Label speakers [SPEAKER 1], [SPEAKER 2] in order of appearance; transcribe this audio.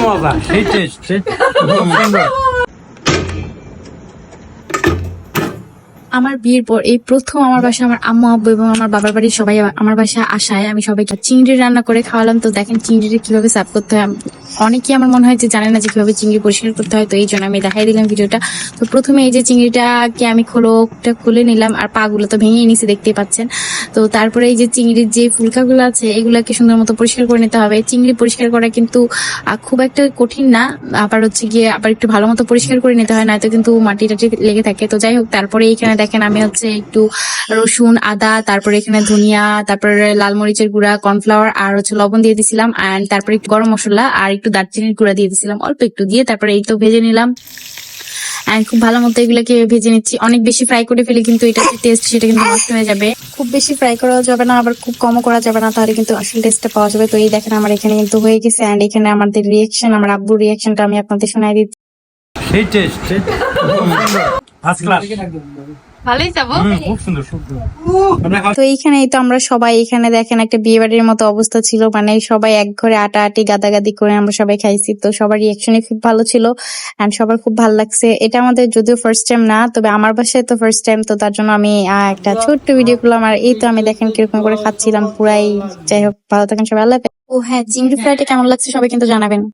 [SPEAKER 1] মজা, সেই টেস্ট।
[SPEAKER 2] আমার বিয়ের পর এই প্রথম আমার বাসায় আমার আম্মু আব্বু এবং আমার বাবার বাড়ির সবাই আমার বাসায় আসায় আমি সবাইকে চিংড়ি রান্না করে খাওয়ালাম। তো দেখেন চিংড়িটা কিভাবে সার্ভ করতে হয়। অনেকেই আমার মনে হয় যে জানে না যে কিভাবে চিংড়ি পরিষ্কার করতে হয়, তো এই জন্য আমি দেখাই দিলাম ভিডিওটা। তো প্রথমে এই যে চিংড়িটাকে আমি খোলটা খুলে নিলাম, আর পা গুলো তো ভেঙে নিচে দেখতেই পাচ্ছেন। তো তারপরে এই যে চিংড়ির যে ফুলকাগুলো আছে এগুলাকে সুন্দর মতো পরিষ্কার করে নিতে হবে। চিংড়ি পরিষ্কার করা কিন্তু খুব একটা কঠিন না, আবার হচ্ছে গিয়ে আবার একটু ভালো মতো পরিষ্কার করে নিতে হয়, নয়তো কিন্তু মাটি টাটি লেগে থাকে। তো যাই হোক, তারপরে এখানে দেখেন আমি হচ্ছে একটু রসুন আদা, তারপরে এখানে ধনিয়া, তারপরে লাল মরিচের গুঁড়া, কর্নফ্লাওয়ার আর হচ্ছে লবণ দিয়ে দিছিলাম, আর তারপরে একটু গরম মশলা আর একটু দারচিনির গুঁড়া দিয়ে দিছিলাম অল্প একটু দিয়ে। তারপরে এই তো ভেজে নিলাম, আর খুব ভালো মতো এগুলোকে ভেজে নিচ্ছি। অনেক বেশি ফ্রাই করে ফেলে কিন্তু এটা যে টেস্ট সেটা কিন্তু নষ্ট হয়ে যাবে। খুব বেশি ফ্রাই করা যাবে না, আবার খুব কমও করা যাবে না, তাহলে কিন্তু আসল টেস্টটা পাওয়া যাবে। তো এই দেখেন আমার এখানে কিন্তু হয়ে গেছে, এন্ড এখানে আমাদের রিয়েকশন, আমার আব্বুর রিয়েকশনটা আমি আপনাদের শোনাই দিচ্ছি।
[SPEAKER 1] সেই টেস্ট, ফার্স্ট ক্লাস।
[SPEAKER 2] ভালোই যাবো।
[SPEAKER 1] খুব সুন্দর, খুব
[SPEAKER 2] তো এইখানে তো আমরা সবাই এখানে দেখেন একটা বিয়ে বাড়ির মতো অবস্থা ছিল, মানে সবাই এক ঘরে আটাআটি গাদাগাদি করে আমরা সবাই খাইছি। তো সবার রিয়াকশনই খুব ভালো ছিল এন্ড সবার খুব ভালো লাগছে। এটা আমাদের যদিও ফার্স্ট টাইম না, তবে আমার বাসায় তো ফার্স্ট টাইম, তো তার জন্য আমি একটা ছোট্ট ভিডিও করলাম। আর এই তো আমি দেখেন কিরকম করে খাচ্ছিলাম পুরাই। যাই হোক, ভালো থাকেন সবাই, আল্লাহ হাফেজ। ও হ্যাঁ, চিংড়ি ফ্রাইটা কেমন লাগছে সবাই কিন্তু জানাবেন।